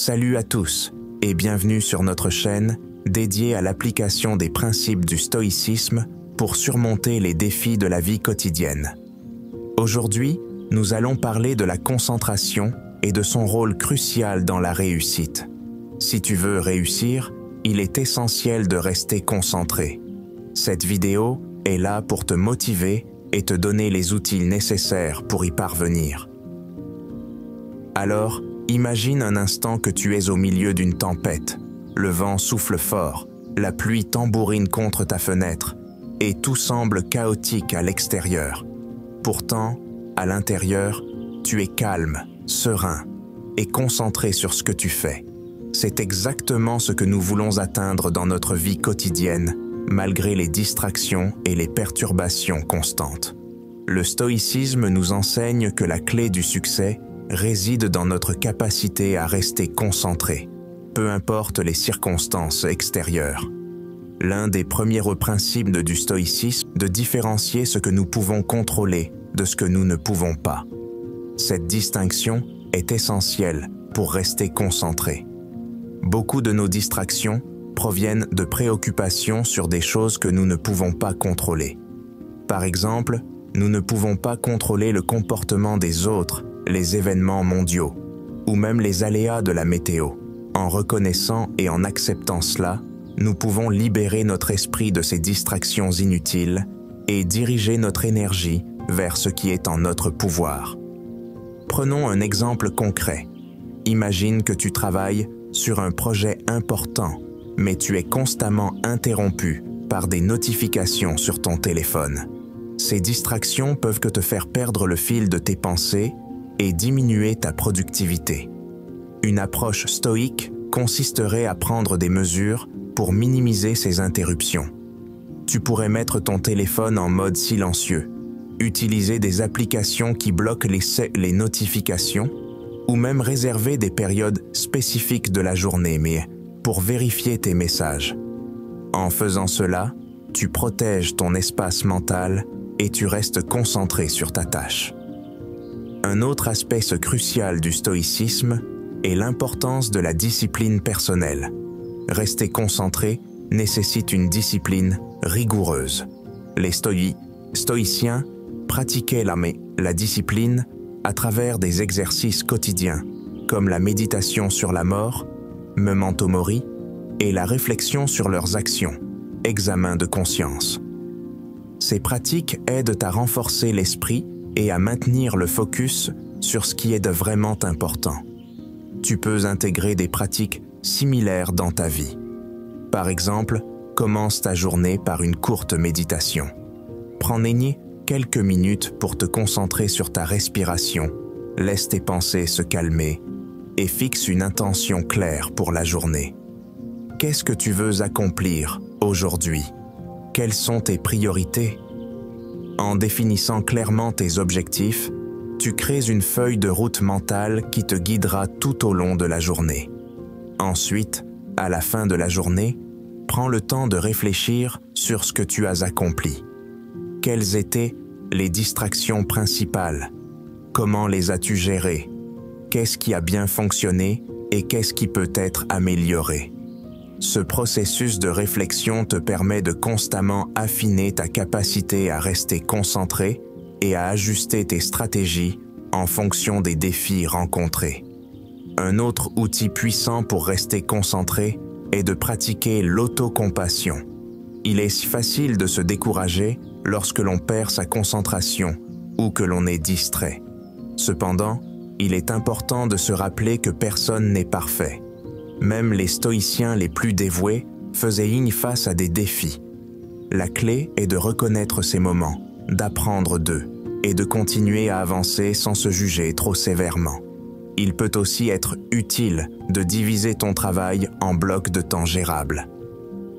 Salut à tous et bienvenue sur notre chaîne dédiée à l'application des principes du stoïcisme pour surmonter les défis de la vie quotidienne. Aujourd'hui, nous allons parler de la concentration et de son rôle crucial dans la réussite. Si tu veux réussir, il est essentiel de rester concentré. Cette vidéo est là pour te motiver et te donner les outils nécessaires pour y parvenir. Alors, imagine un instant que tu es au milieu d'une tempête. Le vent souffle fort, la pluie tambourine contre ta fenêtre, et tout semble chaotique à l'extérieur. Pourtant, à l'intérieur, tu es calme, serein et concentré sur ce que tu fais. C'est exactement ce que nous voulons atteindre dans notre vie quotidienne, malgré les distractions et les perturbations constantes. Le stoïcisme nous enseigne que la clé du succès réside dans notre capacité à rester concentré, peu importe les circonstances extérieures. L'un des premiers principes du stoïcisme est de différencier ce que nous pouvons contrôler de ce que nous ne pouvons pas. Cette distinction est essentielle pour rester concentré. Beaucoup de nos distractions proviennent de préoccupations sur des choses que nous ne pouvons pas contrôler. Par exemple, nous ne pouvons pas contrôler le comportement des autres, les événements mondiaux, ou même les aléas de la météo. En reconnaissant et en acceptant cela, nous pouvons libérer notre esprit de ces distractions inutiles et diriger notre énergie vers ce qui est en notre pouvoir. Prenons un exemple concret. Imagine que tu travailles sur un projet important, mais tu es constamment interrompu par des notifications sur ton téléphone. Ces distractions peuvent te faire perdre le fil de tes pensées et diminuer ta productivité. Une approche stoïque consisterait à prendre des mesures pour minimiser ces interruptions. Tu pourrais mettre ton téléphone en mode silencieux, utiliser des applications qui bloquent les notifications, ou même réserver des périodes spécifiques de la journée, mais pour vérifier tes messages. En faisant cela, tu protèges ton espace mental et tu restes concentré sur ta tâche. Un autre aspect crucial du stoïcisme est l'importance de la discipline personnelle. Rester concentré nécessite une discipline rigoureuse. Les stoïciens pratiquaient la discipline à travers des exercices quotidiens, comme la méditation sur la mort, memento mori, et la réflexion sur leurs actions, examen de conscience. Ces pratiques aident à renforcer l'esprit et à maintenir le focus sur ce qui est de vraiment important. Tu peux intégrer des pratiques similaires dans ta vie. Par exemple, commence ta journée par une courte méditation. Prends quelques minutes pour te concentrer sur ta respiration, laisse tes pensées se calmer et fixe une intention claire pour la journée. Qu'est-ce que tu veux accomplir aujourd'hui? Quelles sont tes priorités? En définissant clairement tes objectifs, tu crées une feuille de route mentale qui te guidera tout au long de la journée. Ensuite, à la fin de la journée, prends le temps de réfléchir sur ce que tu as accompli. Quelles étaient les distractions principales? Comment les as-tu gérées? Qu'est-ce qui a bien fonctionné et qu'est-ce qui peut être amélioré? Ce processus de réflexion te permet de constamment affiner ta capacité à rester concentré et à ajuster tes stratégies en fonction des défis rencontrés. Un autre outil puissant pour rester concentré est de pratiquer l'autocompassion. Il est si facile de se décourager lorsque l'on perd sa concentration ou que l'on est distrait. Cependant, il est important de se rappeler que personne n'est parfait. Même les stoïciens les plus dévoués faisaient face à des défis. La clé est de reconnaître ces moments, d'apprendre d'eux et de continuer à avancer sans se juger trop sévèrement. Il peut aussi être utile de diviser ton travail en blocs de temps gérables.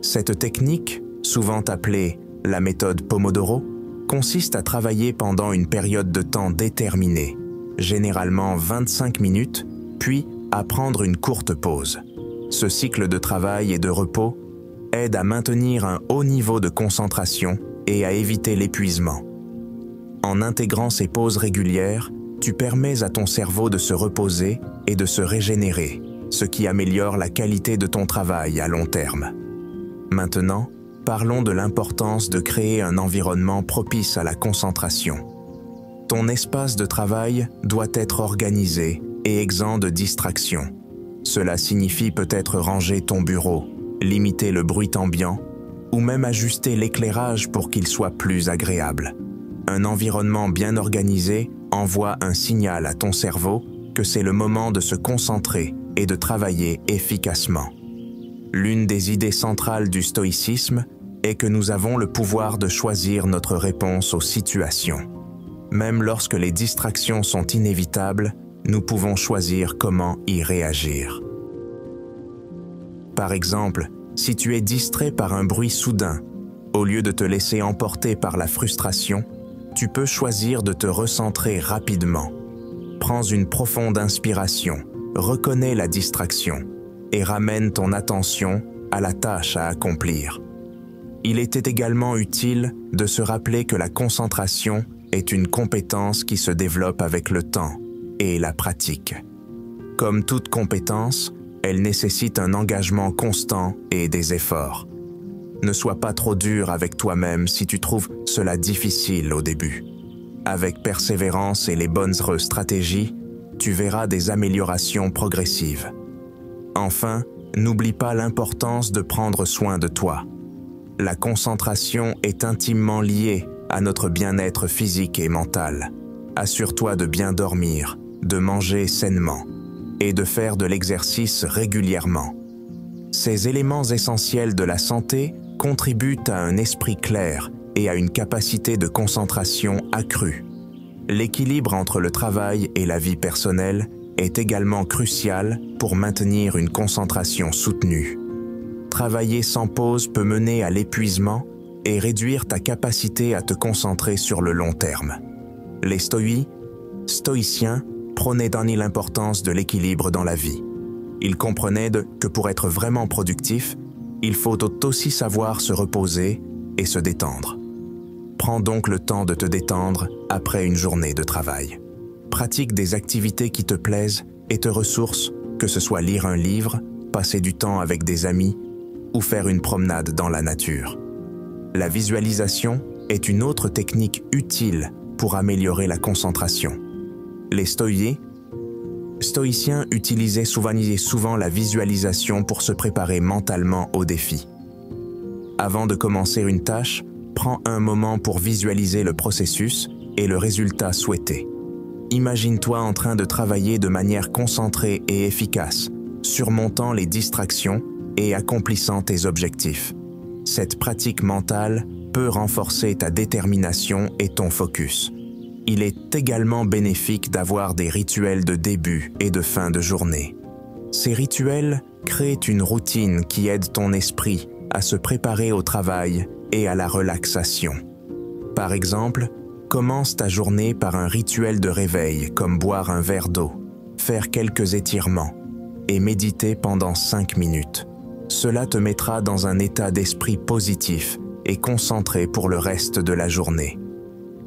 Cette technique, souvent appelée la méthode Pomodoro, consiste à travailler pendant une période de temps déterminée, généralement 25 minutes, puis à prendre une courte pause. Ce cycle de travail et de repos aide à maintenir un haut niveau de concentration et à éviter l'épuisement. En intégrant ces pauses régulières, tu permets à ton cerveau de se reposer et de se régénérer, ce qui améliore la qualité de ton travail à long terme. Maintenant, parlons de l'importance de créer un environnement propice à la concentration. Ton espace de travail doit être organisé et exempt de distractions. Cela signifie peut-être ranger ton bureau, limiter le bruit ambiant ou même ajuster l'éclairage pour qu'il soit plus agréable. Un environnement bien organisé envoie un signal à ton cerveau que c'est le moment de se concentrer et de travailler efficacement. L'une des idées centrales du stoïcisme est que nous avons le pouvoir de choisir notre réponse aux situations. Même lorsque les distractions sont inévitables, nous pouvons choisir comment y réagir. Par exemple, si tu es distrait par un bruit soudain, au lieu de te laisser emporter par la frustration, tu peux choisir de te recentrer rapidement. Prends une profonde inspiration, reconnais la distraction et ramène ton attention à la tâche à accomplir. Il était également utile de se rappeler que la concentration est une compétence qui se développe avec le temps et la pratique. Comme toute compétence, elle nécessite un engagement constant et des efforts. Ne sois pas trop dur avec toi-même si tu trouves cela difficile au début. Avec persévérance et les bonnes stratégies, tu verras des améliorations progressives. Enfin, n'oublie pas l'importance de prendre soin de toi. La concentration est intimement liée à notre bien-être physique et mental. Assure-toi de bien dormir, de manger sainement et de faire de l'exercice régulièrement. Ces éléments essentiels de la santé contribuent à un esprit clair et à une capacité de concentration accrue. L'équilibre entre le travail et la vie personnelle est également crucial pour maintenir une concentration soutenue. Travailler sans pause peut mener à l'épuisement et réduire ta capacité à te concentrer sur le long terme. Les stoïciens prônaient l'importance de l'équilibre dans la vie. Ils comprenaient que pour être vraiment productif, il faut aussi savoir se reposer et se détendre. Prends donc le temps de te détendre après une journée de travail. Pratique des activités qui te plaisent et te ressourcent, que ce soit lire un livre, passer du temps avec des amis ou faire une promenade dans la nature. La visualisation est une autre technique utile pour améliorer la concentration. Les stoïciens utilisaient souvent la visualisation pour se préparer mentalement au défi. Avant de commencer une tâche, prends un moment pour visualiser le processus et le résultat souhaité. Imagine-toi en train de travailler de manière concentrée et efficace, surmontant les distractions et accomplissant tes objectifs. Cette pratique mentale peut renforcer ta détermination et ton focus. Il est également bénéfique d'avoir des rituels de début et de fin de journée. Ces rituels créent une routine qui aide ton esprit à se préparer au travail et à la relaxation. Par exemple, commence ta journée par un rituel de réveil comme boire un verre d'eau, faire quelques étirements et méditer pendant 5 minutes. Cela te mettra dans un état d'esprit positif et concentré pour le reste de la journée.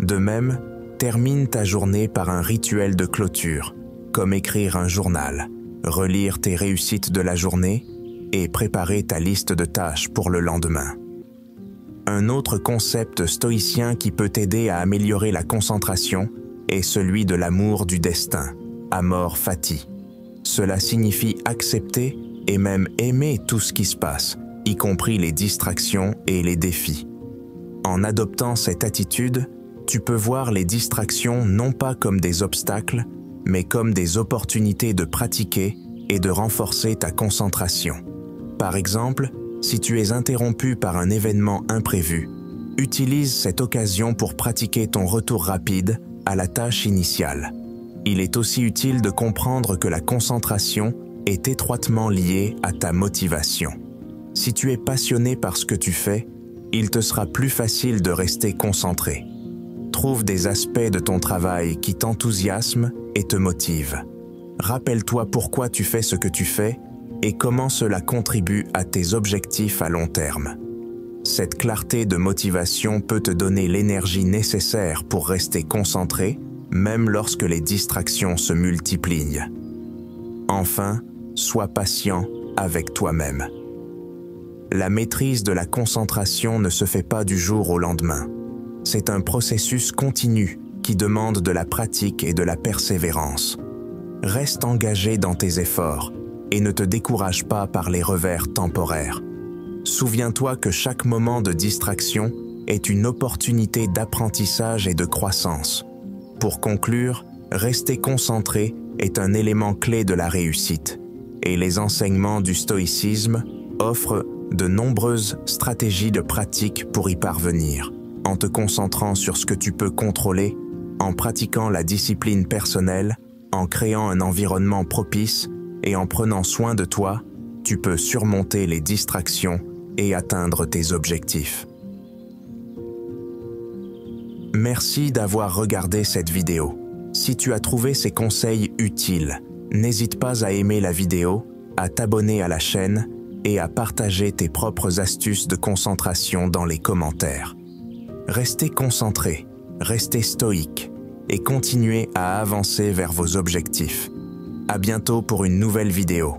De même, termine ta journée par un rituel de clôture, comme écrire un journal, relire tes réussites de la journée et préparer ta liste de tâches pour le lendemain. Un autre concept stoïcien qui peut t'aider à améliorer la concentration est celui de l'amour du destin, amor fati. Cela signifie accepter et même aimer tout ce qui se passe, y compris les distractions et les défis. En adoptant cette attitude, tu peux voir les distractions non pas comme des obstacles, mais comme des opportunités de pratiquer et de renforcer ta concentration. Par exemple, si tu es interrompu par un événement imprévu, utilise cette occasion pour pratiquer ton retour rapide à la tâche initiale. Il est aussi utile de comprendre que la concentration est étroitement liée à ta motivation. Si tu es passionné par ce que tu fais, il te sera plus facile de rester concentré. Trouve des aspects de ton travail qui t'enthousiasment et te motivent. Rappelle-toi pourquoi tu fais ce que tu fais et comment cela contribue à tes objectifs à long terme. Cette clarté de motivation peut te donner l'énergie nécessaire pour rester concentré, même lorsque les distractions se multiplient. Enfin, sois patient avec toi-même. La maîtrise de la concentration ne se fait pas du jour au lendemain. C'est un processus continu qui demande de la pratique et de la persévérance. Reste engagé dans tes efforts et ne te décourage pas par les revers temporaires. Souviens-toi que chaque moment de distraction est une opportunité d'apprentissage et de croissance. Pour conclure, rester concentré est un élément clé de la réussite, et les enseignements du stoïcisme offrent de nombreuses stratégies de pratique pour y parvenir, en te concentrant sur ce que tu peux contrôler, en pratiquant la discipline personnelle, en créant un environnement propice et en prenant soin de toi, tu peux surmonter les distractions et atteindre tes objectifs. Merci d'avoir regardé cette vidéo. Si tu as trouvé ces conseils utiles, n'hésite pas à aimer la vidéo, à t'abonner à la chaîne et à partager tes propres astuces de concentration dans les commentaires. Restez concentré, restez stoïque et continuez à avancer vers vos objectifs. À bientôt pour une nouvelle vidéo.